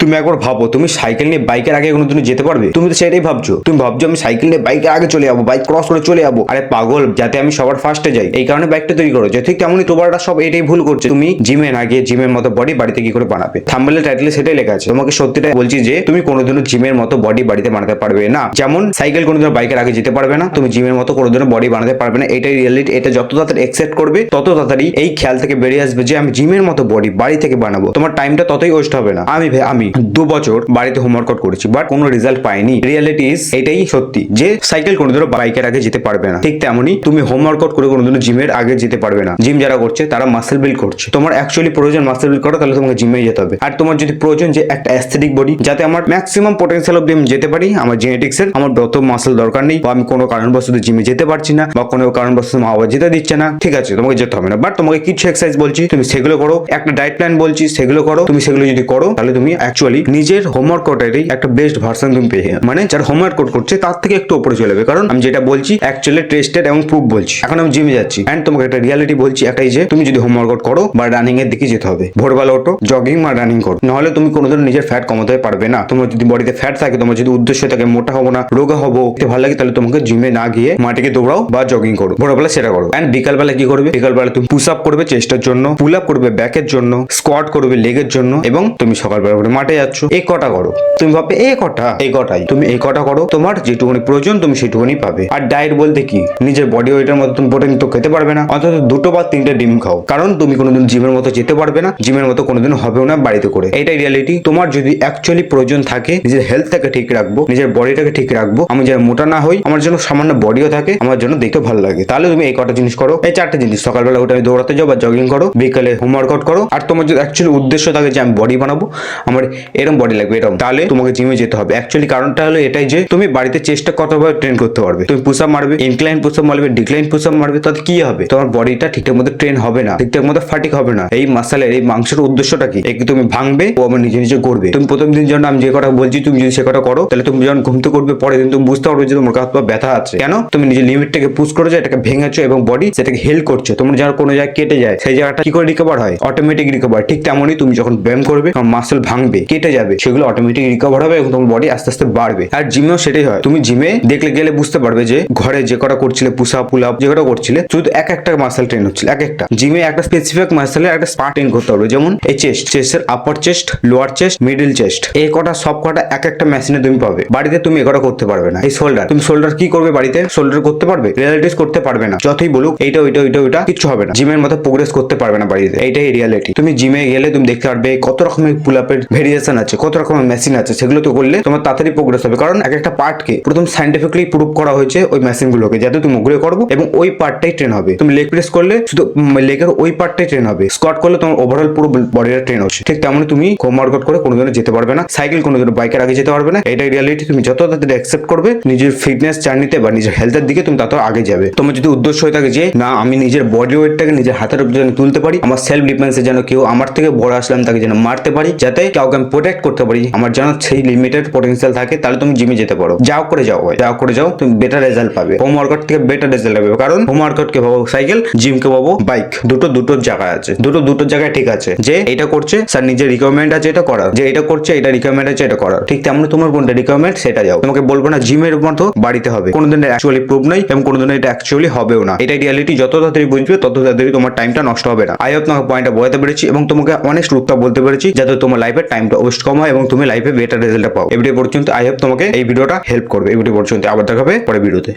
তুমি একবার ভাবো, তুমি সাইকেল নিয়ে বাইকের আগে কোনোদিনও যেতে পারবে? তুমি তো সেটাই ভাবছো। তুমি ভাবছো আমি সাইকেল নিয়ে বাইকের আগে চলে যাবো, বাইক ক্রস করে চলে যাবো। আরে পাগল, যাতে আমি সবার ফার্স্টে যাই, এই কারণে বাইকটা তৈরি করো। ঠিক তেমনই তোমরা সব এটাই ভুল করছে। তুমি জিমে না গিয়ে জিমের মতো বডি বাড়িতে কি করে বানাবে? থাম্বনেল টাইটেলে সেটাই লেখা আছে। তোমাকে সত্যিটা বলছি যে তুমি কোনোদিনও জিমের মতো বডি বাড়িতে বানাতে পারবে না। যেমন সাইকেল কোনোদিনও বাইকের আগে যেতে পারবে না, তুমি জিমের মতো কোনোদিনও বডি বানাতে পারবে না। এটাই রিয়েলিটি। এটা যত তাড়াতাড়ি অ্যাকসেপ্ট করবে তত তাড়াতাড়ি এই খেয়াল থেকে বেরিয়ে আসবে যে আমি জিমের মতো বডি বাড়ি থেকে বানাবো। তোমার টাইমটা ততই ওয়েস্ট হবে না। আমি 2 বছর বাড়িতে হোমওয়ার্কআউট করেছি, বাট কোনো রেজাল্ট পাইনি। রিয়েলিটি ইজ এটাই সত্যি যে সাইকেল কোনোদিনও বাইকের আগে যেতে পারবে না। ঠিক তেমনই তুমি হোমওয়ার্কআউট করে কোনোদিনও জিমের আগে যেতে পারবে না। জিম যারা করছে তারা মাসেল বিল্ড করছে। তোমার অ্যাকচুয়ালি প্রয়োজন মাসেল বিল্ড করা, তাহলে তোমাকে জিমে যেতে হবে। আর তোমার যদি প্রয়োজন যে একটা অ্যাস্থেটিক বডি, যাতে আমার ম্যাক্সিমাম পোটেনশিয়াল অব্দি আমি যেতে পারি, আমার জেনেটিক্সের আমার যত মাসেল দরকার নেই, বা আমি কোনো কারণবশত জিমে যেতে পারছি না, বা কোনো কারণবশত মা বাবা যেতে দিচ্ছে না, ঠিক আছে তোমাকে যেতে হবে না। বাট তোমাকে কিছু এক্সারসাইজ বলছি, তুমি সেগুলো করো। একটা ডায়েট প্ল্যান বলছি, সেগুলো করো। তুমি সেগুলো যদি করো তাহলে তুমি অ্যাকচুয়ালি নিজের হোমওয়ার্কআউটেরই একটা বেস্ট ভার্সন তুমি পেয়ে, মানে যারা হোমওয়ার্কআউট করছে তার থেকে একটু উপরে চলে যাবে। কারণ আমি যেটা বলছি অ্যাকচুয়ালি টেস্টেড এবং প্রুফ বলছি। এখন আমি জিমে যাচ্ছি এন্ড তোমাকে একটা রিয়ালিটি বলছি, একটাই যে তুমি যদি হোমওয়ার্কআউট করো বা রানিং এর দিকে যেতে হবে। ভোরবেলা ওঠো, জগিং বা রানিং করো, নাহলে তুমি কোনোদিন নিজের ফ্যাট কমাতে পারবে না। তোমার যদি বডিতে ফ্যাট থাকে, তোমার যদি উদ্দেশ্য থাকে মোটা হবো না, রোগা হবো, ভালো লাগে, তাহলে তোমাকে জিমে না গিয়ে মাটিকে দৌড়াও বা জগিং করো। ভোরবেলা সেটা করো। এন্ড বিকালবেলা কি করবে? বিকালবেলা তুমি পুশ আপ করবে চেস্টের জন্য, পুল আপ করবে ব্যাকের জন্য, স্কোয়াট করবে লেগের জন্য, এবং তুমি সকালবেলা করে মাঠে যাচ্ছ। এই কটা করো। তুমি ভাববে এই কটাই, তুমি এই কটা করো। তোমার যেটুকুনি প্রয়োজন তুমি সেটুকুনি পাবে। আর ডায়েট বলতে কি, নিজের বডি ওয়েটের মতো তুমি প্রোটিন তো খেতে পারবে না, অন্তত 2 বা 3টে ডিম খাও। কারণ তুমি কোনোদিন জিমের মতো যেতে পারবে না, জিমের মতো কোনোদিন হবেও না বাড়িতে করে। এইটাই রিয়ালিটি। তোমার যদি অ্যাকচুয়ালি প্রয়োজন থাকে নিজের হেলথটাকে ঠিক রাখবো, নিজের বডিটাকে ঠিক রাখবো, আমি যেন মোটা না হই, আমার জন্য সামান্য বডিও থাকে, আমার জন্য দেখতে ভালো লাগে, তাহলে তুমি এই কটা জিনিস করো। এই 4টে জিনিস, সকালবেলা উঠে আমি দৌড়াতে যাও বা জগিং করো, বিকালে হোমওয়ার্কআউট করো। আর তোমার যদি অ্যাকচুয়ালি উদ্দেশ্য থাকে যে আমি বডি বানাবো, আমার এরকম বডি লাগবে এরকম, তাহলে তোমাকে জিমে যেতে হবে। অ্যাকচুয়ালি কারণটা হলো এটাই যে তুমি বাড়িতে চেষ্টা কতভাবে ট্রেন করতে পারবে। তুমি পুশ আপ মারবে, ইনক্লাইন পুশ আপ মারবে, ডিক্লাইন পুশ আপ মারবে, তাতে কি হবে? তোমার বডিটা ঠিকঠাক মতো ট্রেন হবে না, ঠিকঠাক মতো ফাটিক হবে না। এই মাসেলের এই মাংসের উদ্দেশ্যটা কি? একে তুমি ভাঙবে ও আমার নিজে নিজে করবে। তুমি প্রথম দিন যখন আমি যে কথা বলছি তুমি যদি সে কথা করো, তাহলে তুমি যখন ঘুমতে করবে পরের দিন তুমি বুঝতে পারবে যে তোমার কাছে ব্যথা আছে। কেন? তুমি নিজের লিমিটটাকে পুশ করেছো, এটাকে ভেঙেছো, এবং বডি সেটাকে হেল্প করছে। তোমার যারা কোনো জায়গায় কেটে যায়, সেই জায়গাটা কি করে রিকভার হয়? Automatic recover. ঠিক তেমনই তুমি যখন ব্যায়াম করবে, তোমার মাসেল ভাঙবে, কেটে যাবে, সেগুলো অটোমেটিক রিকভার হবে এবং তোমার বডি আস্তে আস্তে বাড়বে। আর জিমেও সেটাই হয়। তুমি জিমে দেখলে গেলে বুঝতে পারবে যে ঘরে যে কটা করছিলে, পুশ আপ পুল আপ যে কটা করছিলে, শুধু একটা মাসেল ট্রেন হচ্ছিল। একটা জিমে একটা স্পেসিফিক মাসেলের একটা স্পা ট্রেন করতে হবে। যেমন এই চেস্টের upper chest, lower chest, middle chest, এই কটা সব কটা একটা মেশিনে তুমি পাবে। বাড়িতে তুমি এ কটা করতে পারবে না। এই শোল্ডার, তুমি শোল্ডার কি করবে বাড়িতে? শোল্ডার করতে পারবে? রিয়ালিটিস করতে পারবে না। যতই বলুক এইটা ওইটা কিচ্ছু হবে না। জিমের মতো প্রোগ্রেস করতে পারবে না বাড়িতে। এইটাই রিয়ালিটি। তুমি জিমে গেলে তুমি দেখতে পারবে কত রকমের পুল আপের ভেরিয়েশন আছে, কত রকমের মেশিন আছে, সেগুলো তো করলে তোমার তাড়াতাড়ি প্রোগ্রেস হবে। কারণ একটা পার্টকে প্রথম সাইন্টিফিকলি প্রুভ করা হয়েছে ওই মেশিনগুলোকে, যাতে তুমি ওগুলো করবো এবং ওই পার্টটাই ট্রেন হবে। তুমি লেগ প্রেস করলে শুধু লেগের ওই পার্টটাই ট্রেন হবে। স্কোয়াট করলে তোমার ওভারঅল পুরো বডিটা ট্রেন হচ্ছে। ঠিক তেমনই তুমি হোমওয়ার্কআউট করে কোনোদিনও যেতে পারবে না, সাইকেল কোনোদিনও বাইকের আগে যেতে পারবে না। এটাই রিয়ালিটি। তুমি যত তাড়াতাড়ি অ্যাকসেপ্ট করবে নিজের ফিটনেস জার্নিতে বা নিজের হেলথের দিকে, তুমি তত আগে যাবে। তোমার যদি উদ্দেশ্য হয়ে থাকে যে না আমি নিজের বডি ওয়েটটাকে নিজের হাতের উপর যেন তুলতে পারি, আমার সেলফ ডিফেন্সে যেন কেউ আমার থেকে বড় আসলাম তাকে যেন মারতে পারি, যাতে কাউকে আমি প্রোটেক্ট করতে পারি, আমার যেন সেই লিমিটেড পটেনশিয়াল থাকে, তাহলে তুমি জিমে যেতে পারো। যাও করে যাও, তুমি বেটার রেজাল্ট পাবে। হোমওয়ার্কআউট থেকে বেটার রেজাল্ট পাবে। কারণ হোমওয়ার্কআউট কে ভাবো সাইকেল, জিম কে ভাবো বাইক। দুটো জায়গায় আছে, দুটো জায়গায় ঠিক আছে যে এটা করছে স্যার নিজের রিকোয়ারমেন্ট আছে এটা করার, যে এটা করছে এটা রিকোয়ারমেন্ট আছে এটা করার। ঠিক তেমন তোমার কোনটা রিকোয়ারমেন্ট সেটা যাও। তোমাকে বলবো না জিমের মতো বাড়িতে হবে, কোনোদিন অ্যাকচুয়ালি প্রুভ নাই এবং কোনোদিন এটা অ্যাকচুয়ালি হবেও না। এটাই রিয়ালিটি। যত তাড়াতাড়ি বুঝবে তত তাড়াতাড়ি তোমার টাইমটা নষ্ট হবে না। আই হোপ তোমাকে পয়েন্টটা বোঝাতে পেরেছি এবং তোমাকে অনেক ট্রুথটা বলতে পেরেছি, যাতে তোমার লাইফের টাইমটা ওয়েস্ট কম হয় এবং তুমি লাইফে বেটার রেজাল্ট পাও। এই ভিডিও পর্যন্ত আই হোপ তোমাকে এই ভিডিওটা হেল্প করবে। এই ভিডিও পর্যন্ত আবার দেখাবে পরে ভিডিওতে।